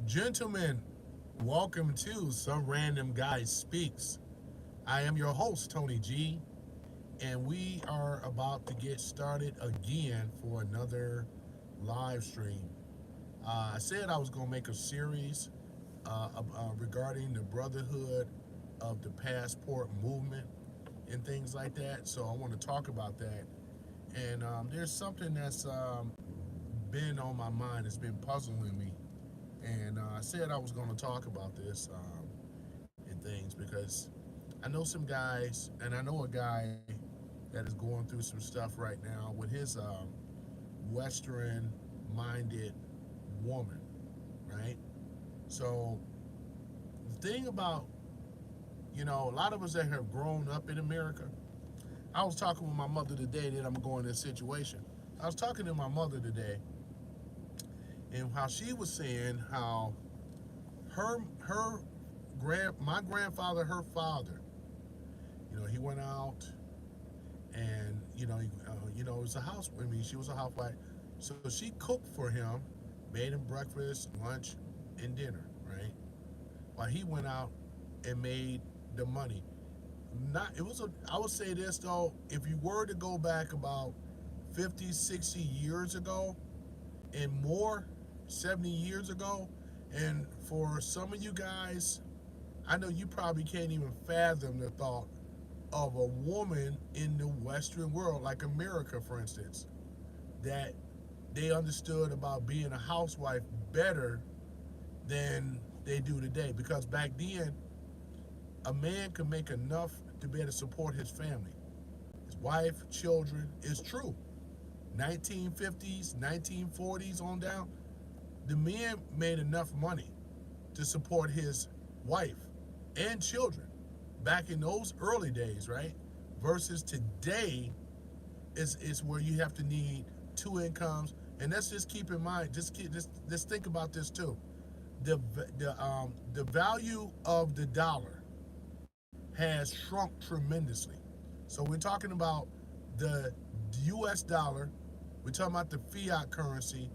Gentlemen, welcome to Some Random Guy Speaks. I am your host, Tony G, and we are about to get started again for another live stream. I said I was going to make a series regarding the Brotherhood of the Passport Movement and things like that, so I want to talk about that. And there's something that's been on my mind, it's been puzzling me, and I said I was going to talk about this and things because I know some guys, and I know a guy that is going through some stuff right now with his Western-minded woman, right? So the thing about a lot of us that have grown up in America. I was talking with my mother today that I'm going in this situation. I was talking to my mother today, and how she was saying how my grandfather, her father, he went out and it was a house. I mean, she was a housewife, so she cooked for him, made him breakfast, lunch, and dinner, right? While he went out and made the money. Not it was a. I would say this though, if you were to go back about 50, 60 years ago and more, 70 years ago, and for some of you guys, I know you probably can't even fathom the thought of a woman in the Western world, like America, for instance, that they understood about being a housewife better than they do today. Because back then, a man could make enough to be able to support his family, his wife, children. It's true. 1950s, 1940s on down, the man made enough money to support his wife and children back in those early days, right? Versus today is where you have to need two incomes. And let's just keep in mind, just think about this too. The value of the dollar has shrunk tremendously. So we're talking about the U.S. dollar. We're talking about the fiat currency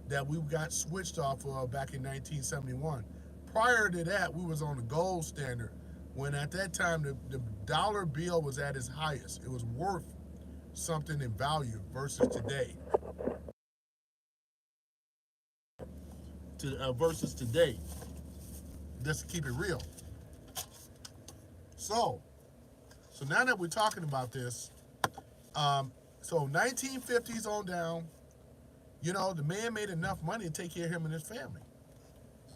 that we got switched off of back in 1971. Prior to that, we was on the gold standard when at that time the dollar bill was at its highest. It was worth something in value versus today. Versus today, just to keep it real. So, so now that we're talking about this, um, so 1950s on down, the man made enough money to take care of him and his family.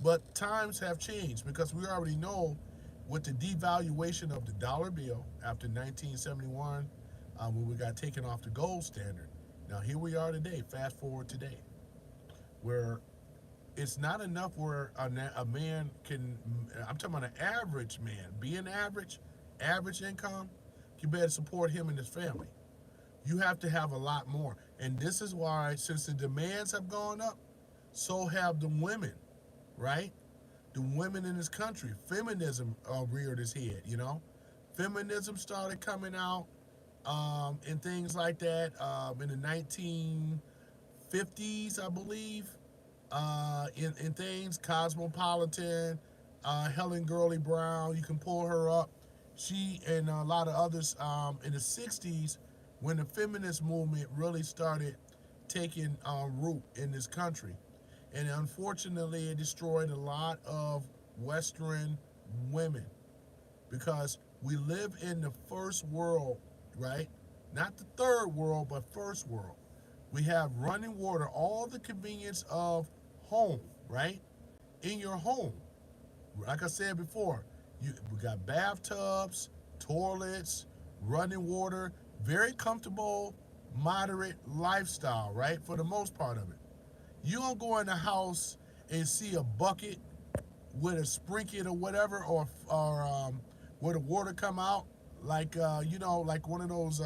But times have changed because we already know with the devaluation of the dollar bill after 1971, when we got taken off the gold standard. Now here we are today. Fast forward today, where it's not enough where a man can. I'm talking about an average man, being average income, can better support him and his family. You have to have a lot more, and this is why, since the demands have gone up, so have the women, right? The women in this country, feminism reared its head. Feminism started coming out and things like that in the 1950s, I believe. In things, Cosmopolitan, Helen Gurley Brown, you can pull her up. She and a lot of others in the 60s, when the feminist movement really started taking root in this country. And unfortunately, it destroyed a lot of Western women because we live in the first world, right? Not the third world, but first world. We have running water, all the convenience of home, right? In your home. Like I said before, we got bathtubs, toilets, running water, very comfortable, moderate lifestyle, right? For the most part of it. You don't go in the house and see a bucket with a sprinkler or whatever, or where the water come out like like one of those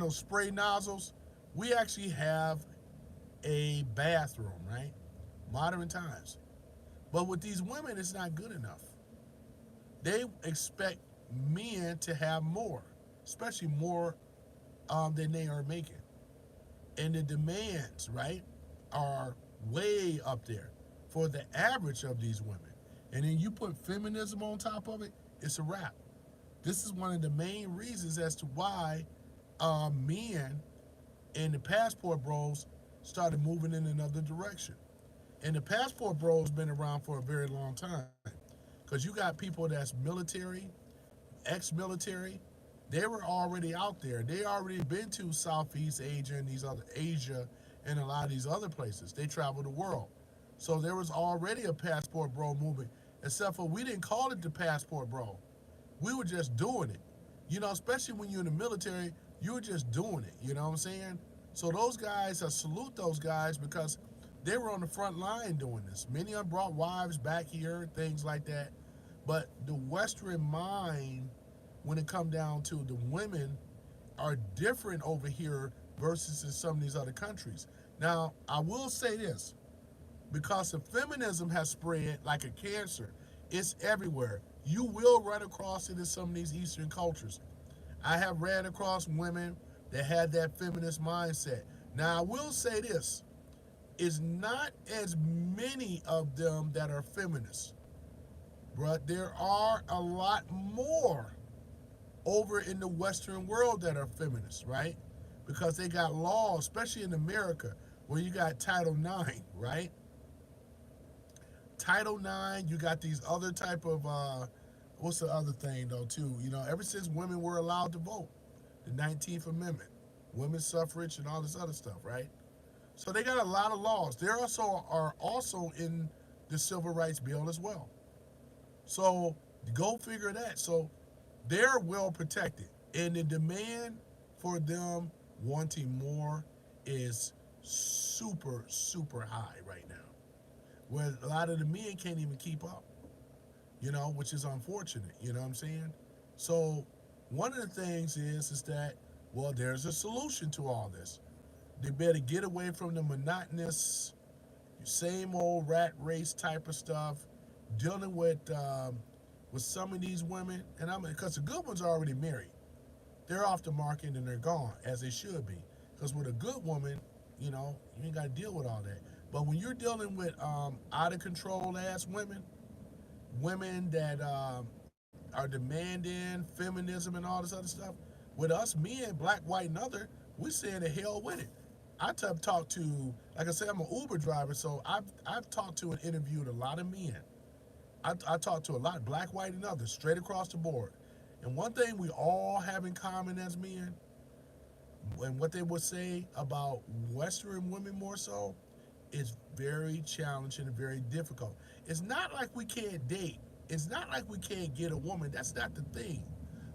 spray nozzles. We actually have a bathroom, right? Modern times. But with these women, it's not good enough. They expect men to have more, especially more than they are making. And the demands, right, are way up there. for the average of these women. And then you put feminism on top of it, it's a wrap. This is one of the main reasons as to why men and the passport bros started moving in another direction. And the passport bros been around for a very long time. Because you got people that's military, ex-military, they were already out there. They already been to Southeast Asia and these other Asia and a lot of these other places. They traveled the world. So there was already a passport bro movement, except for we didn't call it the passport bro. We were just doing it. You know, especially when you're in the military, you were just doing it. You know what I'm saying? So those guys, I salute those guys because they were on the front line doing this. Many of them brought wives back here, things like that. But the Western mind, when it come down to the women, are different over here versus in some of these other countries. Now, I will say this, because the feminism has spread like a cancer, it's everywhere. You will run across it in some of these Eastern cultures. I have ran across women that had that feminist mindset. Now, I will say this, it's not as many of them that are feminists, but there are a lot more over in the Western world that are feminists, right? Because they got laws, especially in America, where you got Title IX, right? Title IX, you got these other type of what's the other thing though too? You know, ever since women were allowed to vote, the 19th Amendment, women's suffrage and all this other stuff, right? So they got a lot of laws. They also are also in the Civil Rights Bill as well. So go figure that. So they're well protected. And the demand for them wanting more is super, super high right now. Where a lot of the men can't even keep up, you know, which is unfortunate, you know what I'm saying? So one of the things is that, well, there's a solution to all this. They better get away from the monotonous, same old rat race type of stuff, dealing with some of these women, and I'm because the good ones are already married, they're off the market and they're gone as they should be. Because with a good woman, you know, you ain't got to deal with all that. But when you're dealing with out of control ass women, women that are demanding feminism and all this other stuff, with us men, black, white, and other, we saying the hell with it. I talked to, like I said, I'm an Uber driver, so I've talked to and interviewed a lot of men. I talked to a lot, black, white, and others, straight across the board. And one thing we all have in common as men, and what they would say about Western women more so, is very challenging and very difficult. It's not like we can't date. It's not like we can't get a woman. That's not the thing.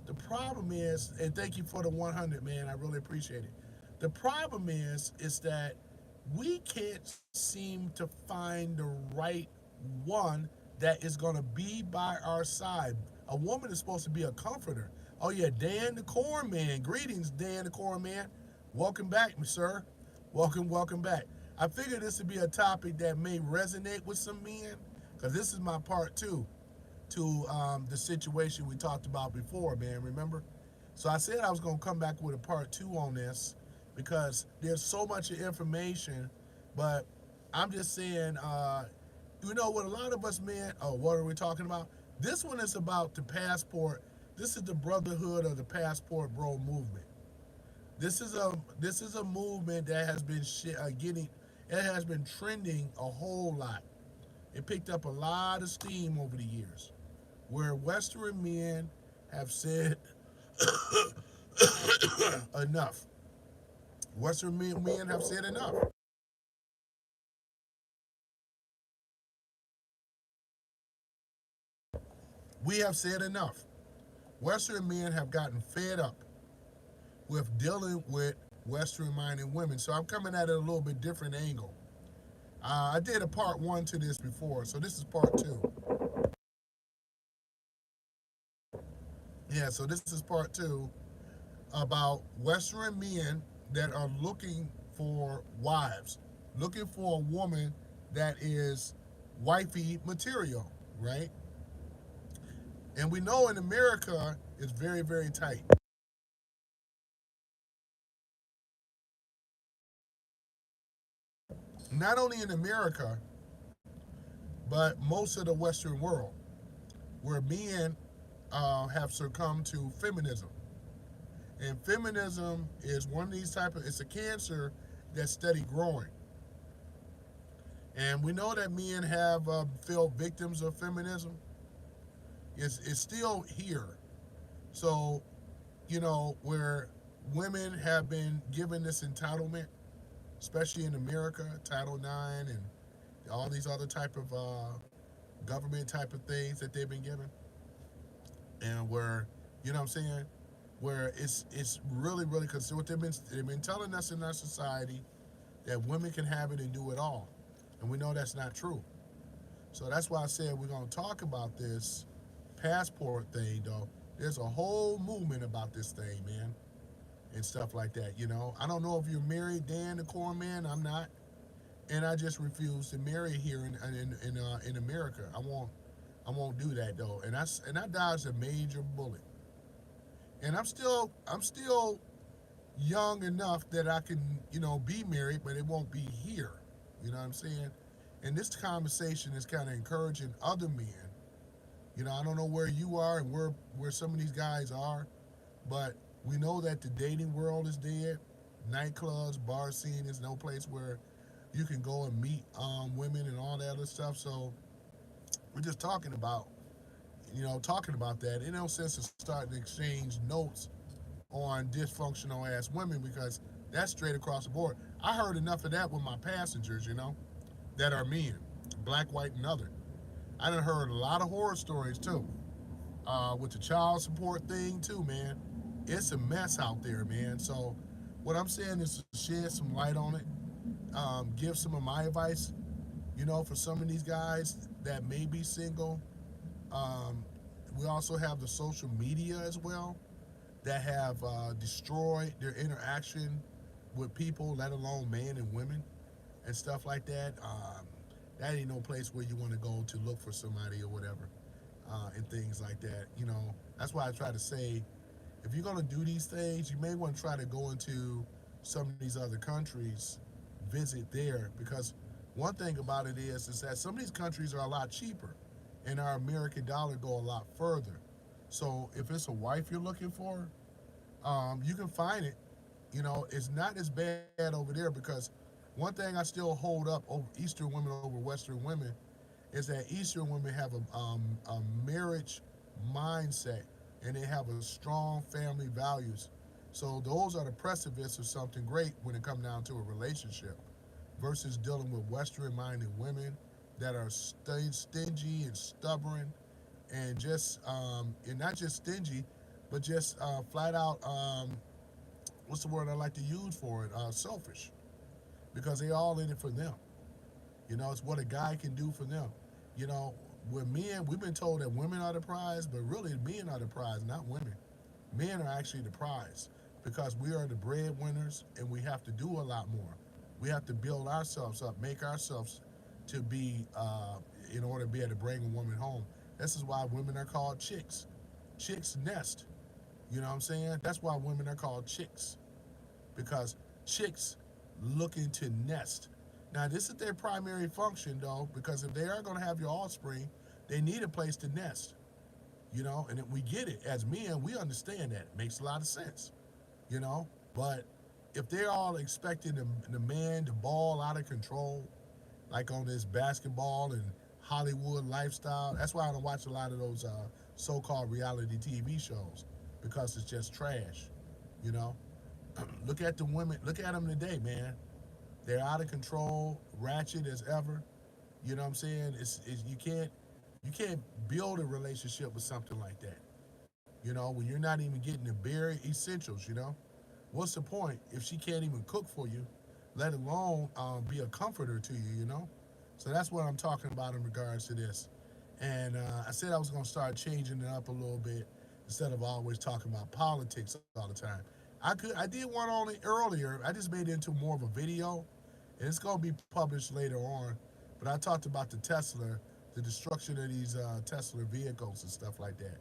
The problem is, and thank you for the 100, man. I really appreciate it. The problem is that we can't seem to find the right one that is going to be by our side. A woman is supposed to be a comforter. Oh yeah, Dan the Corn Man. Greetings, Dan the Corn Man. Welcome back, sir. Welcome back. I figured this would be a topic that may resonate with some men, because this is my part two to the situation we talked about before, man. Remember? So I said I was going to come back with a part two on this because there's so much information, but I'm just saying, you know what, a lot of us men, oh, what are we talking about? This one is about the passport. This is the Brotherhood of the Passport Bro movement. This is a movement that has been getting, it has been trending a whole lot. It picked up a lot of steam over the years, where Western men have said enough. Western men have said enough. We have said enough. Western men have gotten fed up with dealing with Western minded women. So I'm coming at it a little bit different angle. I did a part one to this before, so this is part two. Yeah, so this is part two about Western men that are looking for wives, looking for a woman that is wifey material, right? And we know in America it's very, very tight. Not only in America, but most of the Western world, where men have succumbed to feminism. And feminism is one of these type of, it's a cancer that's steady growing. And we know that men have felt victims of feminism. It's still here. So, where women have been given this entitlement, especially in America, Title IX and all these other type of government type of things that they've been given, and where, what I'm saying, where it's really really, because what they've been telling us in our society, that women can have it and do it all, and we know that's not true. So that's why I said we're going to talk about this passport thing, though. There's a whole movement about this thing, man, and stuff like that. I don't know if you're married, Dan the Corn Man. I'm not, and I just refuse to marry here in America. I won't do that though, and I dodged a major bullet, and I'm still young enough that I can be married, but it won't be here. You know what I'm saying? And this conversation is kind of encouraging other men. I don't know where you are and where some of these guys are, but we know that the dating world is dead. Nightclubs, bar scene is no place where you can go and meet women and all that other stuff. So we're just talking about that. In no sense of starting to exchange notes on dysfunctional ass women, because that's straight across the board. I heard enough of that with my passengers, that are men, black, white, and other. I done heard a lot of horror stories too, with the child support thing too, man. It's a mess out there, man. So what I'm saying is to shed some light on it, give some of my advice, for some of these guys that may be single. Um, we also have the social media as well that have destroyed their interaction with people, let alone men and women and stuff like that. That ain't no place where you want to go to look for somebody or whatever, and things like that. That's why I try to say, if you're gonna do these things, you may want to try to go into some of these other countries, visit there, because one thing about it is that some of these countries are a lot cheaper, and our American dollar go a lot further. So if it's a wife you're looking for, you can find it. It's not as bad over there, because one thing I still hold up over Eastern women over Western women is that Eastern women have a marriage mindset, and they have a strong family values. So those are the precipice of something great when it comes down to a relationship, versus dealing with Western-minded women that are stingy and stubborn, and just and not just stingy, but just flat out, what's the word I like to use for it? Selfish, because they all in it for them. It's what a guy can do for them. You know, with men, we've been told that women are the prize, but really men are the prize, not women. Men are actually the prize, because we are the breadwinners, and we have to do a lot more. We have to build ourselves up, make ourselves to be, in order to be able to bring a woman home. This is why women are called chicks. Chicks nest. You know what I'm saying? That's why women are called chicks, because chicks looking to nest. Now, this is their primary function, though, because if they are going to have your offspring, they need a place to nest. And we get it. As men, we understand that. It makes a lot of sense, you know? But if they're all expecting the man to ball out of control, like on this basketball and Hollywood lifestyle, that's why I don't watch a lot of those so-called reality TV shows, because it's just trash, you know? Look at the women. Look at them today, man. They're out of control, ratchet as ever. You know what I'm saying? You can't build a relationship with something like that. When you're not even getting the bare essentials. What's the point if she can't even cook for you, let alone be a comforter to you? So that's what I'm talking about in regards to this. And I said I was going to start changing it up a little bit, instead of always talking about politics all the time. I did one on it earlier. I just made it into more of a video, and it's going to be published later on. But I talked about the destruction of these Tesla vehicles and stuff like that.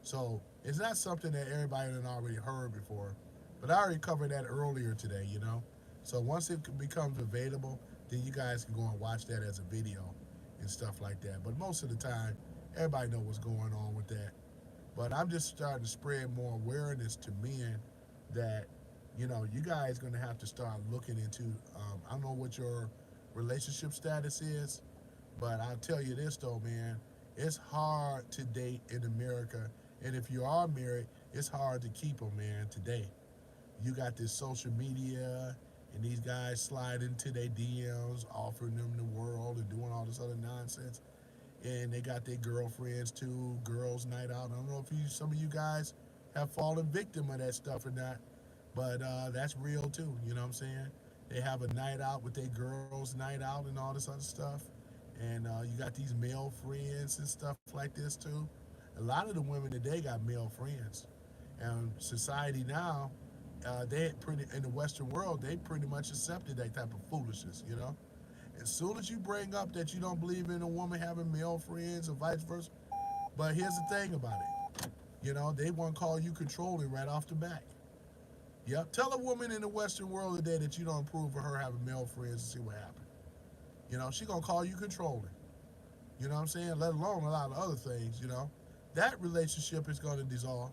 So it's not something that everybody had already heard before, but I already covered that earlier today. So once it becomes available, then you guys can go and watch that as a video and stuff like that. But most of the time, everybody know what's going on with that. But I'm just starting to spread more awareness to men that, you guys going to have to start looking into. I don't know what your relationship status is, but I'll tell you this though, man, it's hard to date in America, and if you are married, it's hard to keep them, man. Today, you got this social media, and these guys slide into their DMs, offering them the world and doing all this other nonsense. And they got their girlfriends too, girls' night out. I don't know if some of you guys have fallen victim of that stuff or not, but that's real too. You know what I'm saying? They have a night out with their girls' night out and all this other stuff. And you got these male friends and stuff like this too. A lot of the women today got male friends, and society now, they pretty in the Western world, they pretty much accepted that type of foolishness. As soon as you bring up that you don't believe in a woman having male friends or vice versa, but here's the thing about it, they want to call you controlling right off the bat. Yep, tell a woman in the Western world today that you don't approve of her having male friends and see what happens. She gonna call you controlling. You know what I'm saying? Let alone a lot of other things. That relationship is gonna dissolve.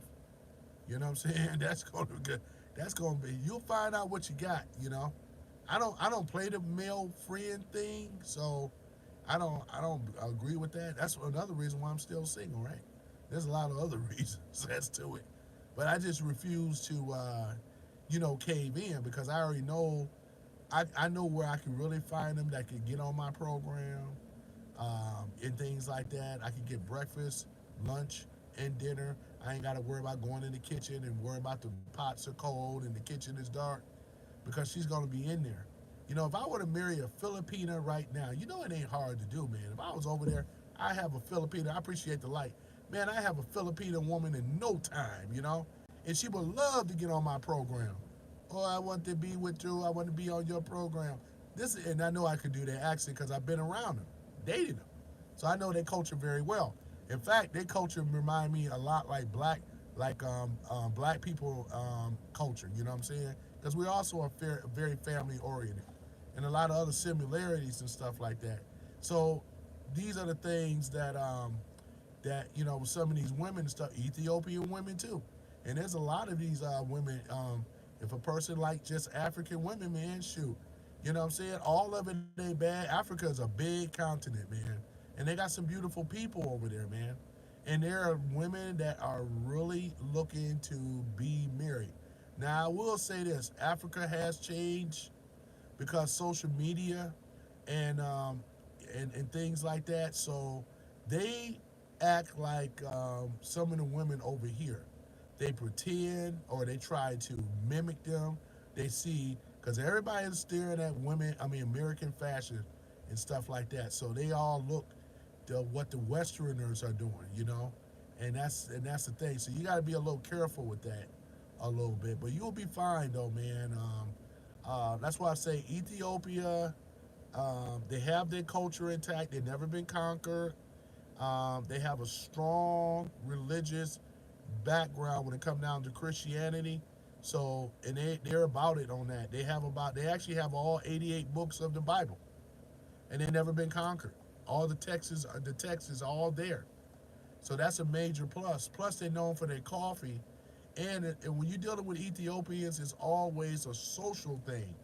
You know what I'm saying? That's gonna be. You'll find out what you got. I don't play the male friend thing, so I don't agree with that. That's another reason why I'm still single, right? There's a lot of other reasons as to it, but I just refuse to cave in because I already know. I know where I can really find them that can get on my program, and things like that. I can get breakfast, lunch, and dinner. I ain't got to worry about going in the kitchen and worry about the pots are cold and the kitchen is dark because she's going to be in there. If I were to marry a Filipina right now, it ain't hard to do, man. If I was over there, I have a Filipina. I appreciate the light. Man, I have a Filipina woman in no time. And she would love to get on my program. Oh, I want to be with you. I want to be on your program. And I know I could do their accent because I've been around them, dated them. So I know their culture very well. In fact, their culture remind me a lot like black people culture. You know what I'm saying? Because we also are very family oriented, and a lot of other similarities and stuff like that. So these are the things that with some of these women and stuff, Ethiopian women too, and there's a lot of these women. If a person like just African women, man, shoot, you know what I'm saying? All of it ain't bad. Africa is a big continent, man, and they got some beautiful people over there, man. And there are women that are really looking to be married. Now, I will say this: Africa has changed because social media and and things like that. So they act like some of the women over here. They pretend or they try to mimic them. They see because everybody is staring at women. I mean, American fashion and stuff like that. So they all look to what the Westerners are doing. And that's the thing. So you got to be a little careful with that a little bit, but you'll be fine though, man. That's why I say Ethiopia. They have their culture intact. They've never been conquered. They have a strong religious background when it comes down to Christianity. So, and they're about it on that. They actually have all 88 books of the Bible, and they've never been conquered. All the text is all there. So that's a major plus. Plus, they're known for their coffee, and when you're dealing with Ethiopians, it's always a social thing,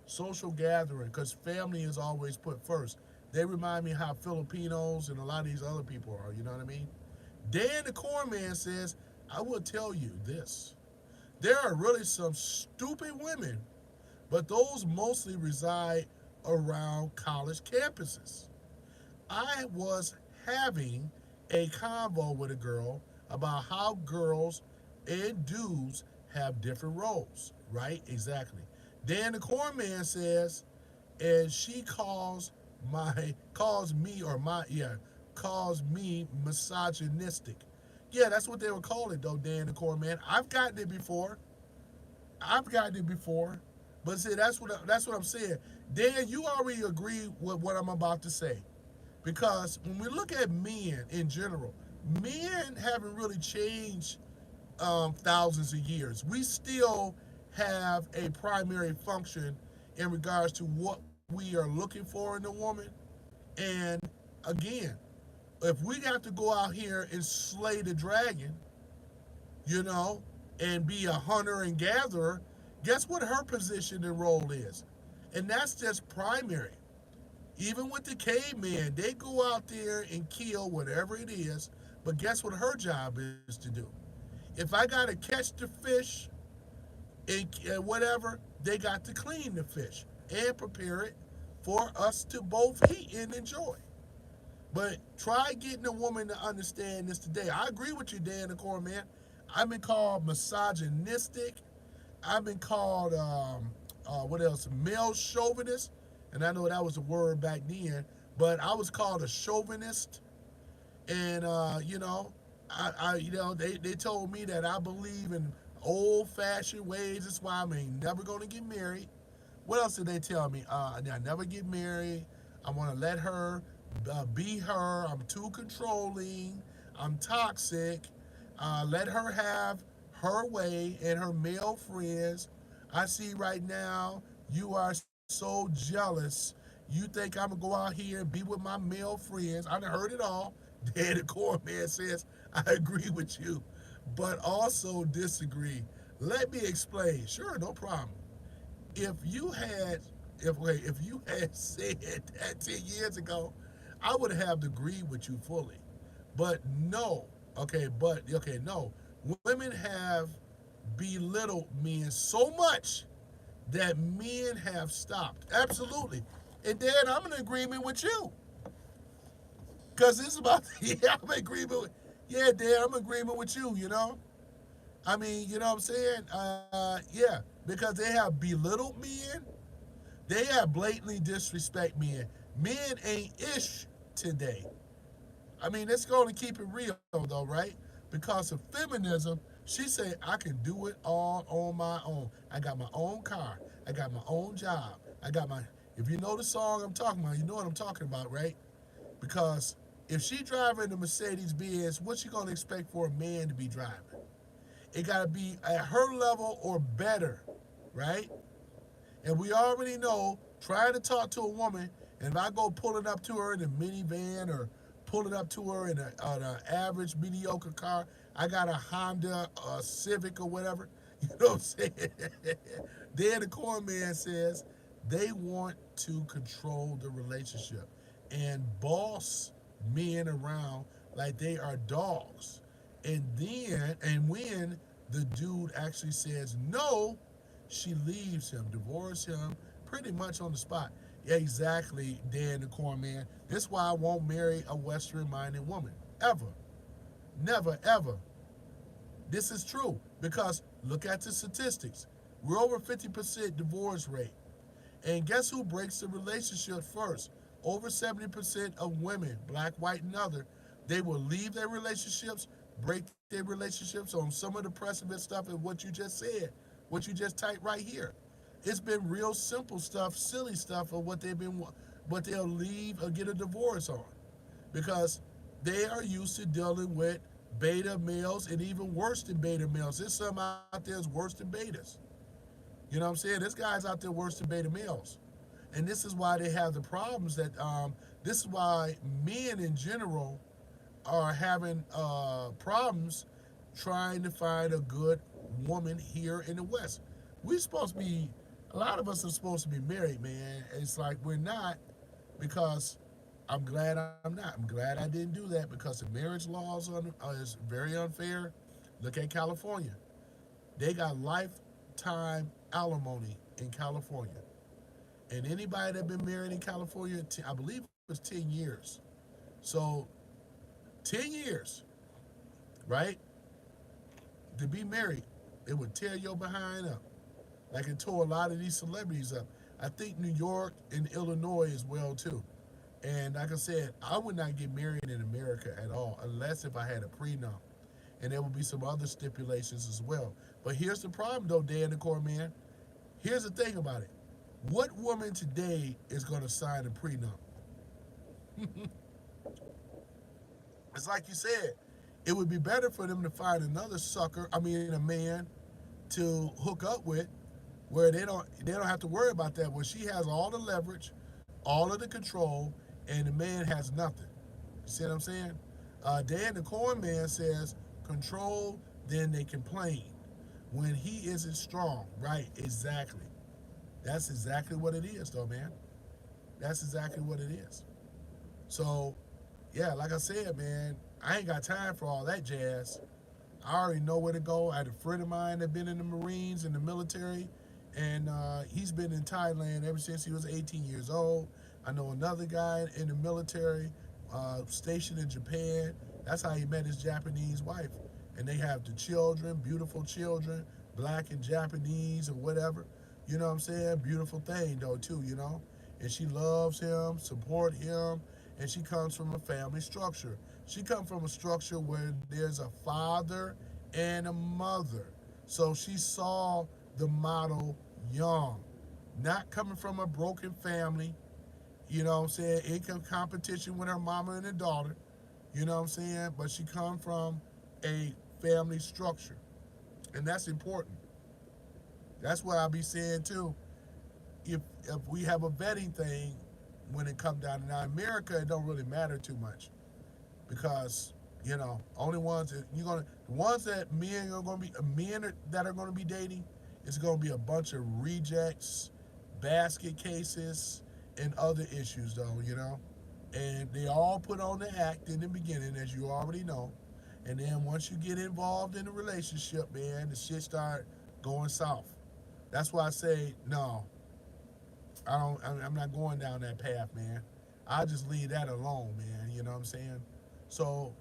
social gathering, because family is always put first. They remind me how Filipinos and a lot of these other people are. You know what I mean? Dan the Cornman says, I will tell you this. There are really some stupid women, but those mostly reside around college campuses. I was having a convo with a girl about how girls and dudes have different roles, right? Exactly. Dan the Cornman says, and she calls me misogynistic. Yeah, that's what they would call it though, Dan the Cornman. I've gotten it before. I've gotten it before. But see, that's what I'm saying. Dan, you already agree with what I'm about to say. Because when we look at men in general, men haven't really changed thousands of years. We still have a primary function in regards to what we are looking for in a woman. And again, if we have to go out here and slay the dragon, you know, and be a hunter and gatherer, guess what her position and role is? And that's just primary. Even with the caveman, they go out there and kill whatever it is, but guess what her job is to do? If I got to catch the fish and whatever, they got to clean the fish and prepare it for us to both eat and enjoy. But try getting a woman to understand this today. I agree with you, Dan the Core Man. I've been called misogynistic. I've been called what else? Male chauvinist, and I know that was a word back then. But I was called a chauvinist, and they told me that I believe in old-fashioned ways. That's why I'm ain't never gonna get married. What else did they tell me? I never get married. I want to let her be her. I'm too controlling. I'm toxic. Let her have her way and her male friends. I see right now you are so jealous. You think I'm gonna go out here and be with my male friends. I done heard it all. Dan the Core Man says, I agree with you, but also disagree. Let me explain. Sure, no problem. If you had if you had said that 10 years ago, I would have agreed with you fully. But no, no. Women have belittled men so much that men have stopped. Absolutely. And Dan, I'm in agreement with you. Because it's about, yeah, I'm in agreement with, yeah, Dan, I'm in agreement with you, you know? I mean, you know what I'm saying? Yeah, because they have belittled men, they have blatantly disrespect men. Men ain't ish today. I mean, let's go and keep it real though, right? Because of feminism, she say I can do it all on my own. I got my own car. I got my own job. I got my. If you know the song I'm talking about, you know what I'm talking about, right? Because if she driving a Mercedes Benz, what you gonna expect for a man to be driving? It gotta be at her level or better, right? And we already know trying to talk to a woman, and if I go pulling up to her in a minivan or pulling up to her in an average mediocre car, I got a Honda, a Civic or whatever. You know what I'm saying? Then the core man says they want to control the relationship and boss men around like they are dogs. And when the dude actually says no, she leaves him, divorce him, pretty much on the spot. Yeah, exactly, Dan the corn man. This is why I won't marry a Western-minded woman. Ever. Never, ever. This is true because look at the statistics. We're over 50% divorce rate. And guess who breaks the relationship first? Over 70% of women, black, white, and other, they will leave their relationships, break their relationships on some of the precipice stuff and what you just said, what you just typed right here. It's been real simple stuff, silly stuff of what they'll leave or get a divorce on because they are used to dealing with beta males and even worse than beta males. There's some out there that's worse than betas. You know what I'm saying? This guy's out there worse than beta males. And this is why they have the problems this is why men in general are having problems trying to find a good woman here in the West. We're supposed to be, a lot of us are supposed to be married, man. It's like we're not because I'm glad I'm not. I'm glad I didn't do that because the marriage laws is very unfair. Look at California. They got lifetime alimony in California. And anybody that been married in California, I believe it was 10 years. So 10 years, right? To be married, it would tear your behind up. Like it tore a lot of these celebrities up. I think New York and Illinois as well too. And like I said, I would not get married in America at all unless if I had a prenup. And there would be some other stipulations as well. But here's the problem though, Dan the Core Man. Here's the thing about it. What woman today is going to sign a prenup? It's like you said, it would be better for them to find another sucker, I mean a man, to hook up with where they don't have to worry about that, where she has all the leverage, all of the control, and the man has nothing. You see what I'm saying? Dan the corn man says, control, then they complain. When he isn't strong, right? Exactly. That's exactly what it is, though, man. That's exactly what it is. So, yeah, like I said, man, I ain't got time for all that jazz. I already know where to go. I had a friend of mine that been in the Marines, in the military, and he's been in Thailand ever since he was 18 years old. I know another guy in the military, stationed in Japan. That's how he met his Japanese wife. And they have the children, beautiful children, black and Japanese or whatever. You know what I'm saying? Beautiful thing, though, too, you know? And she loves him, support him, and she comes from a family structure. She comes from a structure where there's a father and a mother. So she saw the model young, not coming from a broken family, you know what I'm saying, in competition with her mama and her daughter, you know what I'm saying, but she come from a family structure. And that's important. That's what I'll be saying too. If we have a vetting thing when it comes down to now America, it don't really matter too much because only ones that you're gonna the ones that men are gonna be men that are gonna be dating is gonna be a bunch of rejects, basket cases, and other issues though. And they all put on the act in the beginning, as you already know. And then once you get involved in a relationship, man, the shit start going south. That's why I say no. I don't. I'm not going down that path, man. I'll just leave that alone, man. You know what I'm saying? So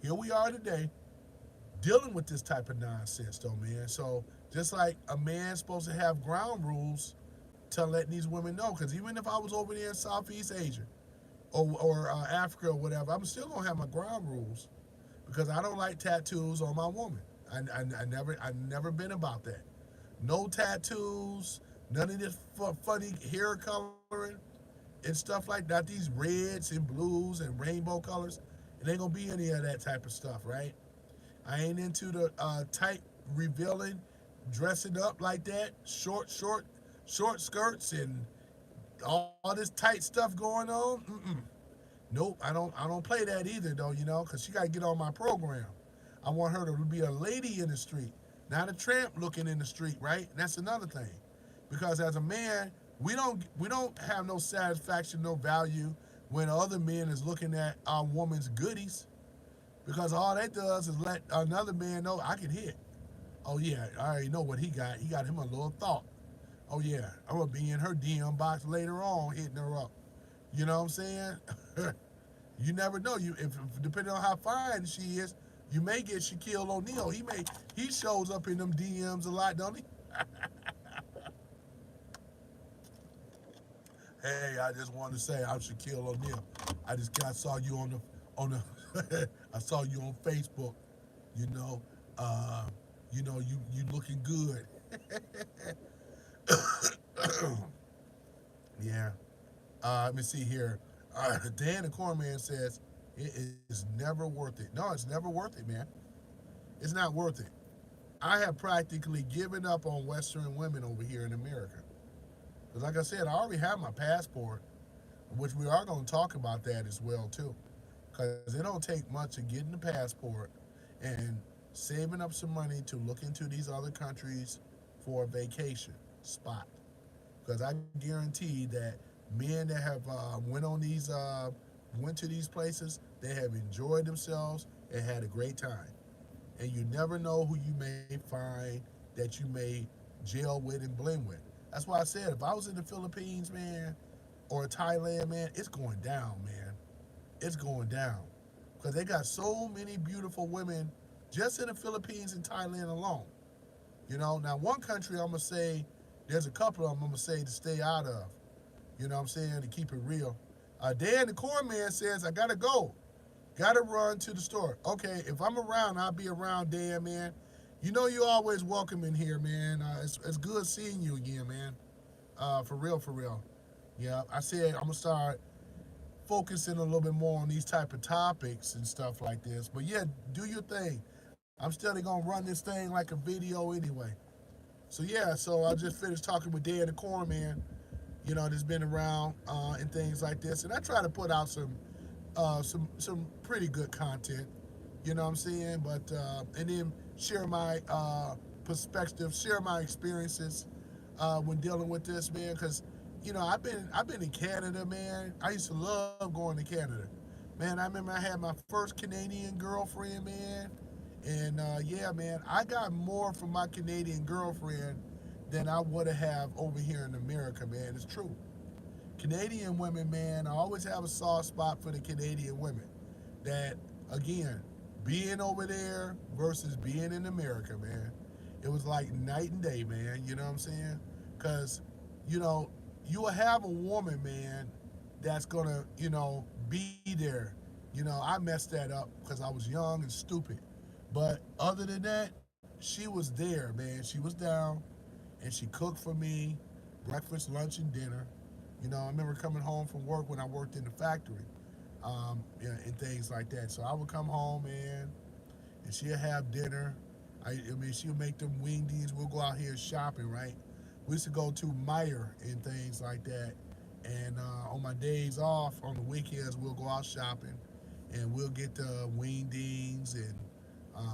here we are today, dealing with this type of nonsense, though, man. So just like a man's supposed to have ground rules to letting these women know, because even if I was over there in Southeast Asia or Africa or whatever, I'm still gonna have my ground rules because I don't like tattoos on my woman. I never been about that. No tattoos, none of this funny hair coloring and stuff like that. These reds and blues and rainbow colors. It ain't gonna be any of that type of stuff, right? I ain't into the tight revealing, dressing up like that, short skirts and all this tight stuff going on. Mm-mm. Nope, I don't play that either though, because she got to get on my program. I want her to be a lady in the street, not a tramp looking in the street, right? And that's another thing, because as a man, we don't have no satisfaction, no value when other men is looking at our woman's goodies, because all that does is let another man know I can hit. Oh yeah, I already know what he got. He got him a little thought. Oh yeah, I'm gonna be in her DM box later on, hitting her up. You know what I'm saying? You never know. If depending on how fine she is, you may get Shaquille O'Neal. He shows up in them DMs a lot, don't he? Hey, I just wanted to say I'm Shaquille O'Neal. I saw you on the I saw you on Facebook. You know, uh, you looking good. Yeah. Let me see here. Dan the Cornman says it is never worth it. No, it's never worth it, man. It's not worth it. I have practically given up on Western women over here in America. Because, like I said, I already have my passport, which we are going to talk about that as well, too. Because it don't take much to get in the passport and saving up some money to look into these other countries for a vacation spot. Because I guarantee that men that have went to these places, they have enjoyed themselves and had a great time. And you never know who you may find that you may gel with and blend with. That's why I said if I was in the Philippines, man, or Thailand, man, it's going down, man. It's going down because they got so many beautiful women just in the Philippines and Thailand alone. Now one country I'm gonna say there's a couple of them I'm gonna say to stay out of. You know what I'm saying, to keep it real. Dan the Corn Man says I gotta go. Gotta run to the store. Okay, if I'm around, I'll be around, Dan, man. You're always welcome in here, man. It's good seeing you again, man. For real, for real. Yeah, I said I'm gonna start focusing a little bit more on these type of topics and stuff like this. But yeah, do your thing. I'm still gonna run this thing like a video anyway. So yeah, so I just finished talking with Dan the Corn Man. That's been around and things like this. And I try to put out some some pretty good content. You know what I'm saying? But and then share my perspective, share my experiences when dealing with this, man. Because I've been in Canada, man. I used to love going to Canada, man. I remember I had my first Canadian girlfriend, man. And yeah, man, I got more from my Canadian girlfriend than I would have over here in America, man. It's true. Canadian women, man, I always have a soft spot for the Canadian women. That, again, being over there versus being in America, man, it was like night and day, man. You know what I'm saying? Because, you know, you will have a woman, man, that's gonna, be there. I messed that up because I was young and stupid. But other than that, she was there, man. She was down and she cooked for me breakfast, lunch, and dinner. I remember coming home from work when I worked in the factory, and things like that. So I would come home, man, and she'll have dinner. I mean, she'll make them wingdies. We'll go out here shopping, right? We used to go to Meyer and things like that. And on my days off, on the weekends, we'll go out shopping, and we'll get the wingdings. And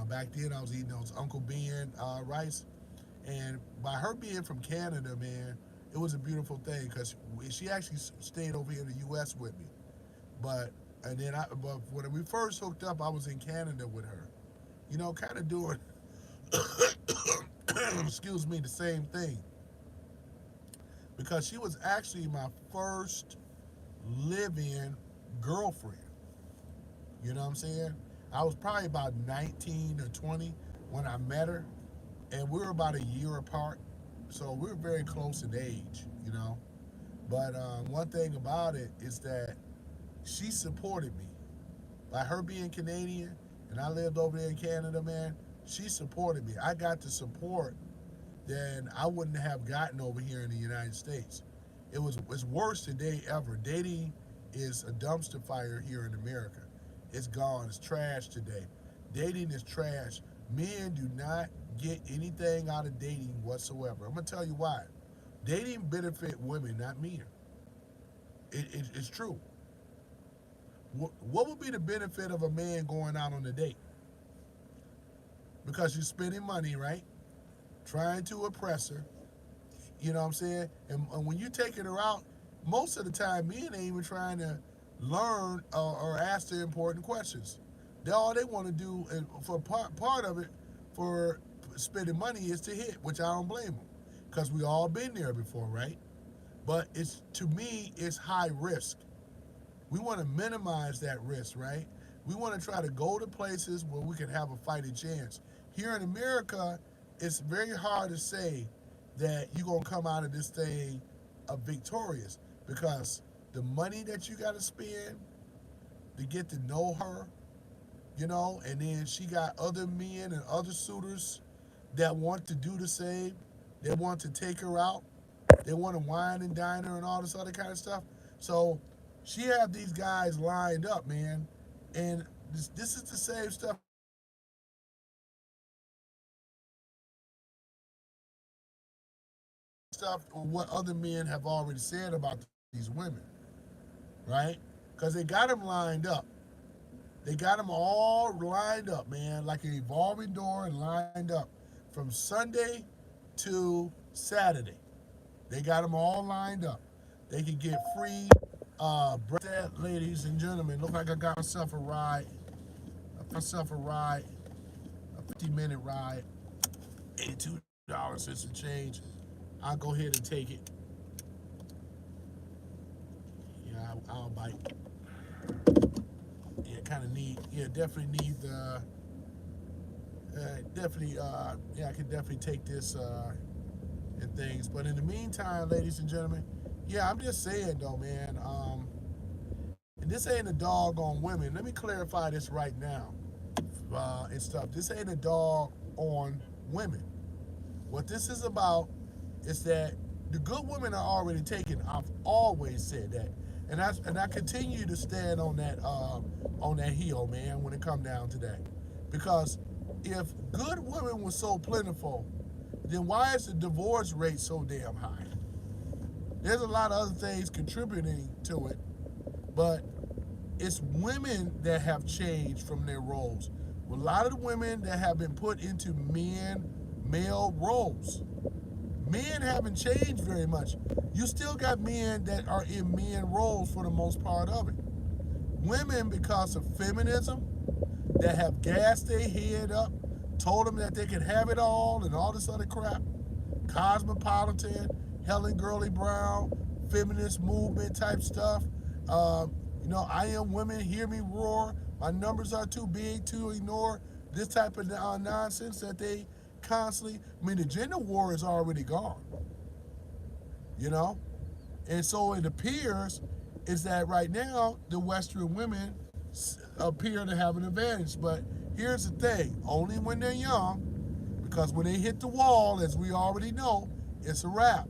back then, I was eating those Uncle Ben rice. And by her being from Canada, man, it was a beautiful thing because she actually stayed over here in the U.S. with me. But but when we first hooked up, I was in Canada with her. Kind of doing, excuse me, the same thing because she was actually my first live-in girlfriend. You know what I'm saying? I was probably about 19 or 20 when I met her, and we were about a year apart, so we were very close in age. But one thing about it is that she supported me. By her being Canadian, and I lived over there in Canada, man, she supported me. I got the support that I wouldn't have gotten over here in the United States. It's worse today ever. Dating is a dumpster fire here in America. It's gone. It's trash today. Dating is trash. Men do not get anything out of dating whatsoever. I'm gonna tell you why. Dating benefit women, not men. It's true. What would be the benefit of a man going out on a date? Because you're spending money, right? Trying to oppress her. You know what I'm saying? And when you're taking her out, most of the time, men ain't even trying to learn or ask the important questions. All they want to do, and for part of it, for spending money is to hit, which I don't blame them, because we all been there before, right? But to me, it's high risk. We want to minimize that risk, right? We want to try to go to places where we can have a fighting chance. Here in America, it's very hard to say that you're going to come out of this thing victorious because the money that you got to spend to get to know her, and then she got other men and other suitors that want to do the same. They want to take her out. They want to wine and dine her and all this other kind of stuff. So she had these guys lined up, man. And this is the same stuff what other men have already said about these women, right? Because they got them lined up. They got them all lined up, man, like an evolving door and lined up from Sunday to Saturday. They got them all lined up. They can get free breakfast, ladies and gentlemen. Look like I got myself a ride. A 50-minute ride, $82 and some change. I'll go ahead and take it. Yeah, I'll bite. Yeah, kind of need. Yeah, definitely need the. Definitely. Yeah, I can definitely take this and things. But in the meantime, ladies and gentlemen, yeah, I'm just saying though, man. And this ain't a dog on women. Let me clarify this right now, and stuff. This ain't a dog on women. What this is about is that the good women are already taken. I've always said that, and I continue to stand on that heel, man. When it come down to that, because if good women were so plentiful, then why is the divorce rate so damn high? There's a lot of other things contributing to it, but It's women that have changed from their roles. A lot of the women that have been put into male roles. Men haven't changed very much. You still got men that are in men roles for the most part of it. Women, because of feminism, that have gassed their head up, told them that they could have it all and all this other crap. Cosmopolitan, Helen Gurley Brown, feminist movement type stuff. I am women, hear me roar. My numbers are too big to ignore. This type of nonsense that they constantly. I mean, the gender war is already gone. You know, and so it appears is that right now the Western women appear to have an advantage. But here's the thing: only when they're young, because when they hit the wall, as we already know, it's a wrap.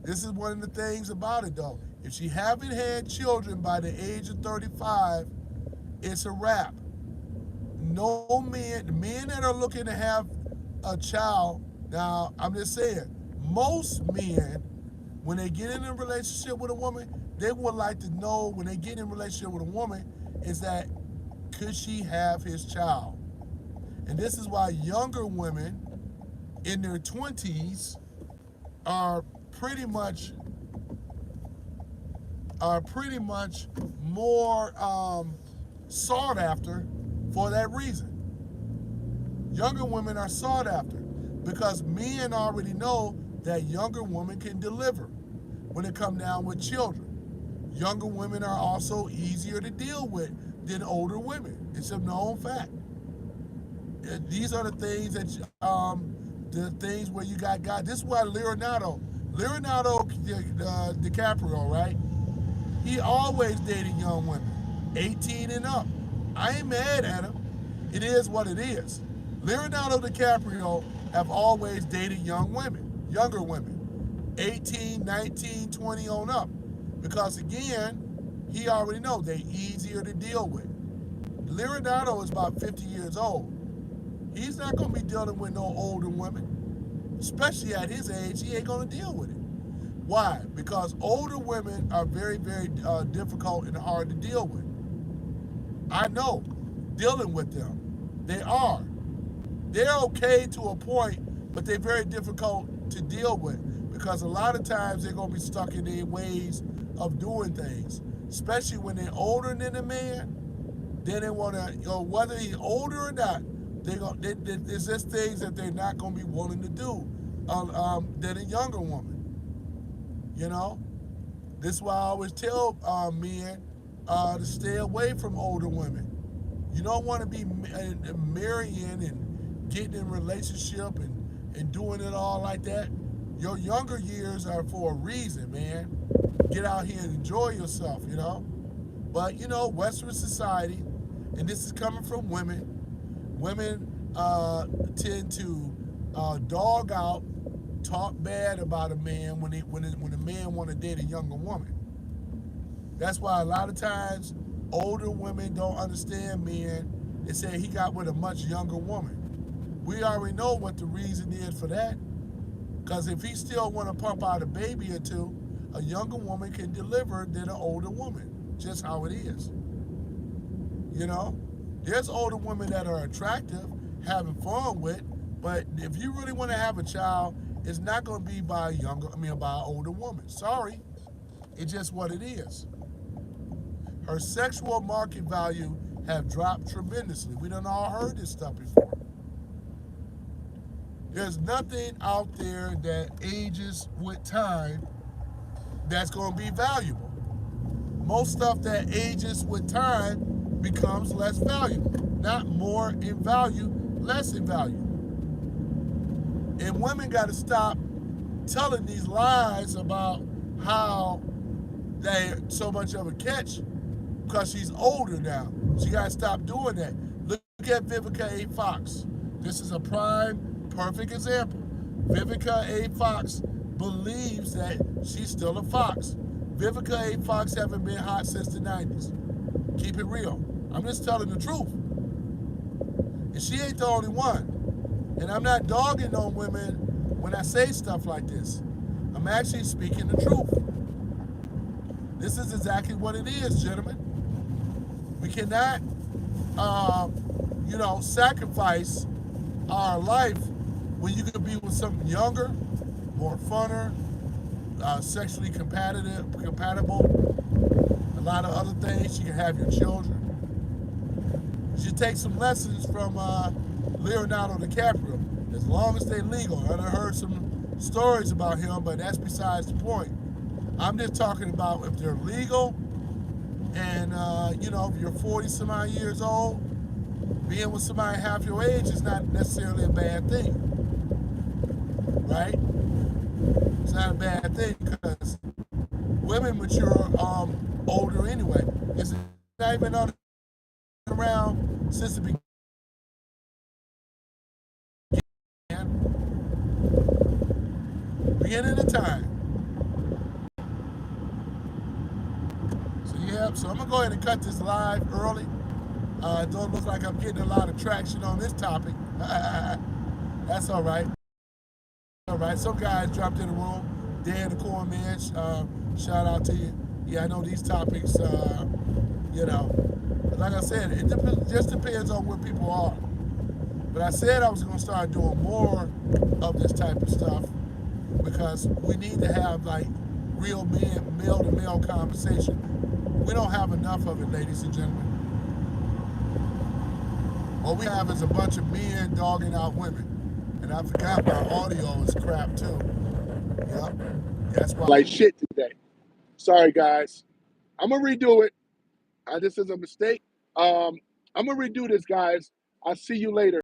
This is one of the things about it, though. If she haven't had children by the age of 35, it's a wrap. No men that are looking to have a child, now I'm just saying, most men, when they get in a relationship with a woman, they would like to know when they get in a relationship with a woman is that could she have his child? And this is why younger women in their 20s are pretty much more sought after for that reason. Younger women are sought after because men already know that younger women can deliver when it comes down with children. Younger women are also easier to deal with than older women. It's a known fact. These are the things that the things where you got God. This is why Leonardo DiCaprio, right? He always dated young women, 18 and up. I ain't mad at him. It is what it is. Leonardo DiCaprio have always dated younger women, 18, 19, 20 on up. Because again, he already knows they're easier to deal with. Leonardo is about 50 years old. He's not going to be dealing with no older women, especially at his age. He ain't going to deal with it. Why? Because older women are very, very difficult and hard to deal with. I know, dealing with them. They are. They're okay to a point, but they're very difficult to deal with because a lot of times they're going to be stuck in their ways of doing things, especially when they're older than a man. Then they want to, whether he's older or not, there's just things that they're not going to be willing to do than a younger woman. This is why I always tell men to stay away from older women. You don't want to be marrying and getting in a relationship and doing it all like that. Your younger years are for a reason, man. Get out here and enjoy yourself, But, Western society, and this is coming from women, tend to dog out, talk bad about a man when a man want to date a younger woman. That's why a lot of times older women don't understand men and say he got with a much younger woman. We already know what the reason is for that. Because if he still want to pump out a baby or two, a younger woman can deliver than an older woman. Just how it is. There's older women that are attractive, having fun with, but if you really want to have a child, it's not going to be by by an older woman. Sorry. It's just what it is. Her sexual market value have dropped tremendously. We done all heard this stuff before. There's nothing out there that ages with time that's going to be valuable. Most stuff that ages with time becomes less valuable. Not more in value, less in value. And women got to stop telling these lies about how they're so much of a catch because she's older now. She got to stop doing that. Look at Vivica A. Fox. This is a prime, perfect example. Vivica A. Fox believes that she's still a fox. Vivica A. Fox haven't been hot since the 90s. Keep it real. I'm just telling the truth. And she ain't the only one. And I'm not dogging on women when I say stuff like this. I'm actually speaking the truth. This is exactly what it is, gentlemen. We cannot, sacrifice our life when you could be with something younger, more funner, sexually compatible, a lot of other things. You can have your children. You should take some lessons from Leonardo DiCaprio, as long as they're legal. I've heard some stories about him, but that's besides the point. I'm just talking about if they're legal and, if you're 40 some odd years old, being with somebody half your age is not necessarily a bad thing, right? It's not a bad thing because women mature older anyway. It's not even around since the beginning of time. So I'm gonna go ahead and cut this live early. It don't look like I'm getting a lot of traction on this topic. That's all right. All right. Some guys dropped in the room. Dan the Corn Man, shout out to you. Yeah, I know these topics. Like I said, just depends on where people are. But I said I was going to start doing more of this type of stuff because we need to have like real male to male conversation. We don't have enough of it, ladies and gentlemen. What we have is a bunch of men dogging out women. And I forgot my audio is crap too. Yep. That's why. Like shit today. Sorry, guys. I'm going to redo it. This is a mistake. I'm going to redo this, guys. I'll see you later.